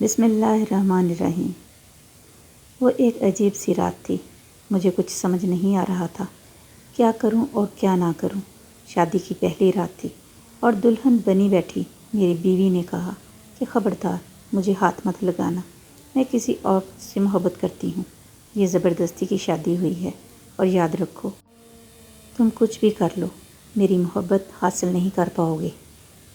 بسم اللہ الرحمن الرحیم۔ وہ ایک عجیب سی رات تھی۔ مجھے کچھ سمجھ نہیں آ رہا تھا کیا کروں اور کیا نہ کروں۔ شادی کی پہلی رات تھی اور دلہن بنی بیٹھی میری بیوی نے کہا کہ خبردار مجھے ہاتھ مت لگانا، میں کسی اور سے محبت کرتی ہوں، یہ زبردستی کی شادی ہوئی ہے اور یاد رکھو تم کچھ بھی کر لو میری محبت حاصل نہیں کر پاؤ گے،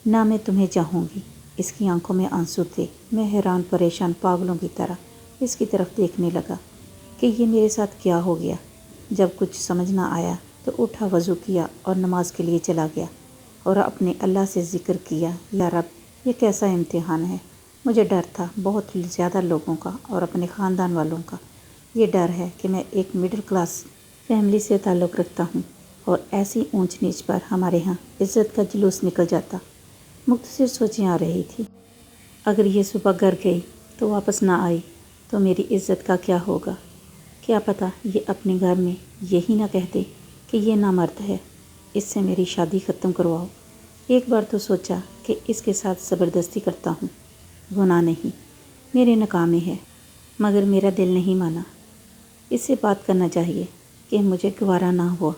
نہ میں تمہیں چاہوں گی۔ اس کی آنکھوں میں آنسو تھے۔ میں حیران پریشان پاگلوں کی طرح اس کی طرف دیکھنے لگا کہ یہ میرے ساتھ کیا ہو گیا۔ جب کچھ سمجھ نہ آیا تو اٹھا، وضو کیا اور نماز کے لیے چلا گیا اور اپنے اللہ سے ذکر کیا، یا رب یہ کیسا امتحان ہے۔ مجھے ڈر تھا بہت زیادہ لوگوں کا اور اپنے خاندان والوں کا۔ یہ ڈر ہے کہ میں ایک مڈل کلاس فیملی سے تعلق رکھتا ہوں اور ایسی اونچ نیچ پر ہمارے ہاں عزت کا جلوس نکل جاتا۔ مختصر سوچیں آ رہی تھی۔ اگر یہ صبح گھر گئی تو واپس نہ آئی تو میری عزت کا کیا ہوگا؟ کیا پتہ یہ اپنے گھر میں یہی نہ کہتے کہ یہ نامرد ہے، اس سے میری شادی ختم کرواؤ۔ ایک بار تو سوچا کہ اس کے ساتھ زبردستی کرتا ہوں، گناہ نہیں، میرے ناکامی ہے، مگر میرا دل نہیں مانا۔ اس سے بات کرنا چاہیے کہ مجھے گوارا نہ ہوا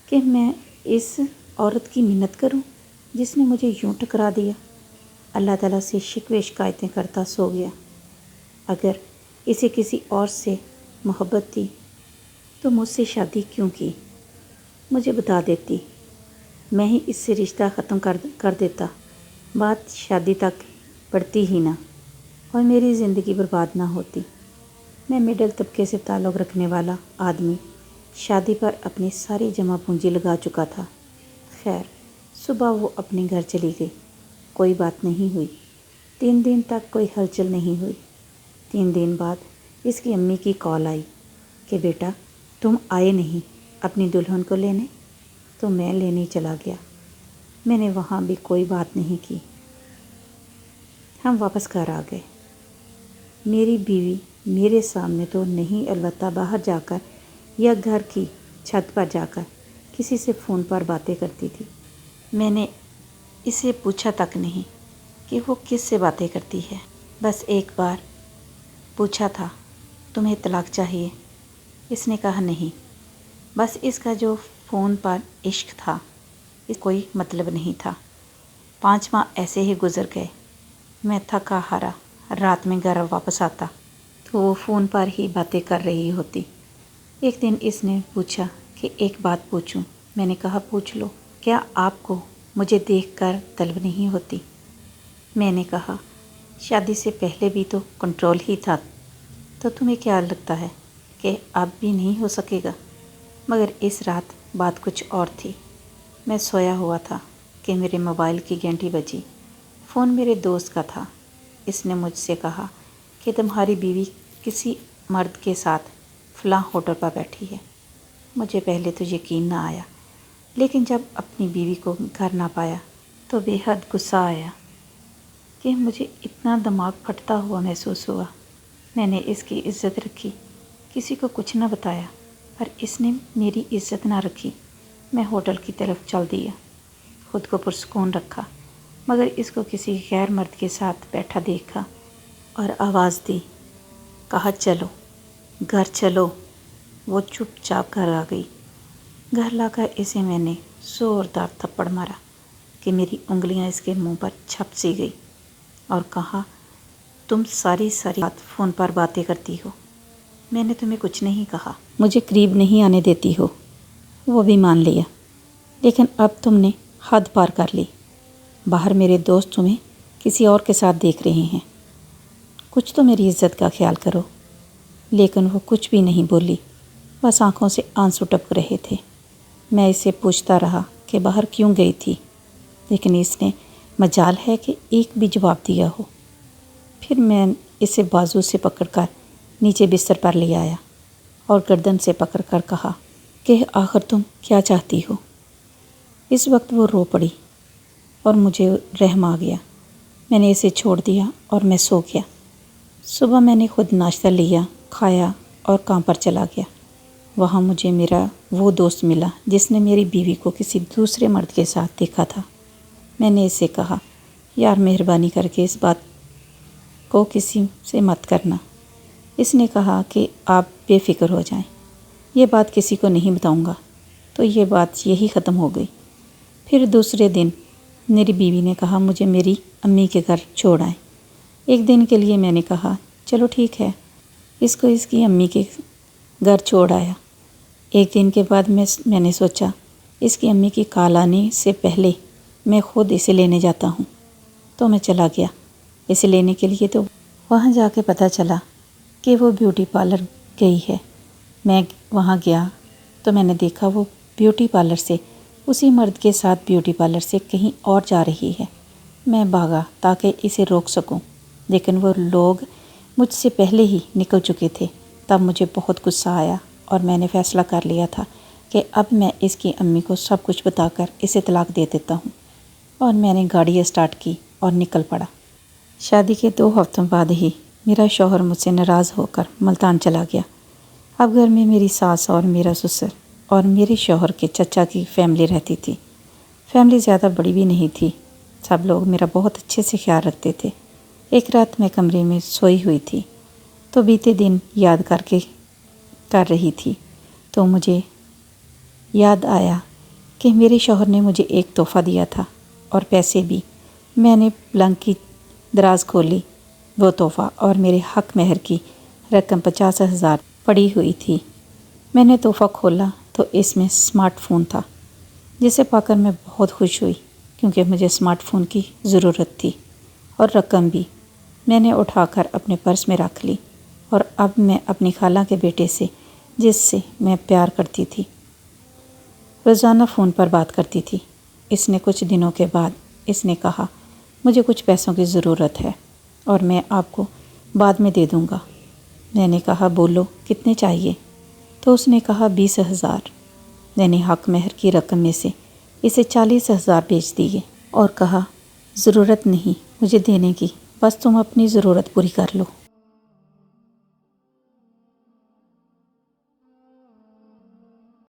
کہ میں اس عورت کی منت کروں جس نے مجھے یوں ٹکرا دیا۔ اللہ تعالیٰ سے شکوے شکایتیں کرتا سو گیا۔ اگر اسے کسی اور سے محبت تھی تو مجھ سے شادی کیوں کی؟ مجھے بتا دیتی، میں ہی اس سے رشتہ ختم کر دیتا، بات شادی تک بڑھتی ہی نہ اور میری زندگی برباد نہ ہوتی۔ میں مڈل طبقے سے تعلق رکھنے والا آدمی شادی پر اپنی ساری جمع پونجی لگا چکا تھا۔ خیر، صبح وہ اپنے گھر چلی گئی، کوئی بات نہیں ہوئی۔ 3 دن تک کوئی ہلچل نہیں ہوئی۔ 3 دن بعد اس کی امی کی کال آئی کہ بیٹا تم آئے نہیں اپنی دلہن کو لینے، تو میں لینے چلا گیا۔ میں نے وہاں بھی کوئی بات نہیں کی۔ ہم واپس گھر آ گئے۔ میری بیوی میرے سامنے تو نہیں، البتہ باہر جا کر یا گھر کی چھت پر جا کر کسی سے فون پر باتیں کرتی تھی۔ میں نے اسے پوچھا تک نہیں کہ وہ کس سے باتیں کرتی ہے، بس ایک بار پوچھا تھا تمہیں طلاق چاہیے؟ اس نے کہا نہیں۔ بس اس کا جو فون پر عشق تھا اس کوئی مطلب نہیں تھا۔ 5 ماہ ایسے ہی گزر گئے۔ میں تھکا ہارا رات میں گھر واپس آتا تو وہ فون پر ہی باتیں کر رہی ہوتی۔ ایک دن اس نے پوچھا کہ ایک بات پوچھوں؟ میں نے کہا پوچھ لو۔ کیا آپ کو مجھے دیکھ کر طلب نہیں ہوتی؟ میں نے کہا شادی سے پہلے بھی تو کنٹرول ہی تھا، تو تمہیں کیا لگتا ہے کہ اب بھی نہیں ہو سکے گا؟ مگر اس رات بات کچھ اور تھی۔ میں سویا ہوا تھا کہ میرے موبائل کی گھنٹی بجی۔ فون میرے دوست کا تھا۔ اس نے مجھ سے کہا کہ تمہاری بیوی کسی مرد کے ساتھ فلاں ہوٹل پر بیٹھی ہے۔ مجھے پہلے تو یقین نہ آیا، لیکن جب اپنی بیوی کو گھر نہ پایا تو بے حد غصہ آیا کہ مجھے اتنا دماغ پھٹتا ہوا محسوس ہوا۔ میں نے اس کی عزت رکھی، کسی کو کچھ نہ بتایا، پر اس نے میری عزت نہ رکھی۔ میں ہوٹل کی طرف چل دیا، خود کو پرسکون رکھا، مگر اس کو کسی غیر مرد کے ساتھ بیٹھا دیکھا اور آواز دی، کہا چلو گھر چلو۔ وہ چپ چاپ گھر آ گئی۔ گھر لا کر اسے میں نے زوردار تھپڑ مارا کہ میری انگلیاں اس کے منہ پر چھپ سی گئی اور کہا تم ساری رات فون پر باتیں کرتی ہو، میں نے تمہیں کچھ نہیں کہا، مجھے قریب نہیں آنے دیتی ہو۔ وہ بھی مان لیا، لیکن اب تم نے حد پار کر لی۔ باہر میرے دوست تمہیں کسی اور کے ساتھ دیکھ رہے ہیں، کچھ تو میری عزت کا خیال کرو۔ لیکن وہ کچھ بھی نہیں بولی، بس آنکھوں سے آنسو ٹپک رہے تھے۔ میں اسے پوچھتا رہا کہ باہر کیوں گئی تھی، لیکن اس نے مجال ہے کہ ایک بھی جواب دیا ہو۔ پھر میں اسے بازو سے پکڑ کر نیچے بستر پر لے آیا اور گردن سے پکڑ کر کہا کہ آخر تم کیا چاہتی ہو؟ اس وقت وہ رو پڑی اور مجھے رحم آ گیا۔ میں نے اسے چھوڑ دیا اور میں سو گیا۔ صبح میں نے خود ناشتہ لیا، کھایا اور کام پر چلا گیا۔ وہاں مجھے میرا وہ دوست ملا جس نے میری بیوی کو کسی دوسرے مرد کے ساتھ دیکھا تھا۔ میں نے اسے کہا یار مہربانی کر کے اس بات کو کسی سے مت کرنا۔ اس نے کہا کہ آپ بے فکر ہو جائیں، یہ بات کسی کو نہیں بتاؤں گا۔ تو یہ بات یہی ختم ہو گئی۔ پھر دوسرے دن میری بیوی نے کہا مجھے میری امی کے گھر چھوڑ آئیں۔ ایک دن کے لیے میں نے کہا چلو ٹھیک ہے، اس کو اس کی امی کے گھر چھوڑ آیا۔ ایک دن کے بعد میں نے سوچا اس کی امی کی کال آنے سے پہلے میں خود اسے لینے جاتا ہوں۔ تو میں چلا گیا اسے لینے کے لیے۔ تو وہاں جا کے پتہ چلا کہ وہ بیوٹی پارلر گئی ہے۔ میں وہاں گیا تو میں نے دیکھا وہ بیوٹی پارلر سے اسی مرد کے ساتھ بیوٹی پارلر سے کہیں اور جا رہی ہے۔ میں بھاگا تاکہ اسے روک سکوں، لیکن وہ لوگ مجھ سے پہلے ہی نکل چکے تھے۔ تب مجھے بہت غصہ آیا اور میں نے فیصلہ کر لیا تھا کہ اب میں اس کی امی کو سب کچھ بتا کر اسے طلاق دے دیتا ہوں۔ اور میں نے گاڑی اسٹارٹ کی اور نکل پڑا۔ شادی کے 2 ہفتوں بعد ہی میرا شوہر مجھ سے ناراض ہو کر ملتان چلا گیا۔ اب گھر میں میری ساس اور میرا سسر اور میرے شوہر کے چچا کی فیملی رہتی تھی۔ فیملی زیادہ بڑی بھی نہیں تھی، سب لوگ میرا بہت اچھے سے خیال رکھتے تھے۔ ایک رات میں کمرے میں سوئی ہوئی تھی تو بیتے دن یاد کر رہی تھی تو مجھے یاد آیا کہ میرے شوہر نے مجھے ایک تحفہ دیا تھا اور پیسے بھی۔ میں نے پلنگ کی دراز کھولی وہ تحفہ اور میرے حق مہر کی رقم 50,000 پڑی ہوئی تھی۔ میں نے تحفہ کھولا تو اس میں اسمارٹ فون تھا، جسے پا کر میں بہت خوش ہوئی کیونکہ مجھے اسمارٹ فون کی ضرورت تھی، اور رقم بھی میں نے اٹھا کر اپنے پرس میں رکھ لی۔ اور اب میں اپنی خالہ کے بیٹے سے، جس سے میں پیار کرتی تھی، روزانہ فون پر بات کرتی تھی۔ اس نے کچھ دنوں کے بعد اس نے کہا مجھے کچھ پیسوں کی ضرورت ہے اور میں آپ کو بعد میں دے دوں گا۔ میں نے کہا بولو کتنے چاہیے؟ تو اس نے کہا 20,000۔ میں نے حق مہر کی رقم میں سے اسے 40,000 بیچ دیے اور کہا ضرورت نہیں مجھے دینے کی، بس تم اپنی ضرورت پوری کر لو۔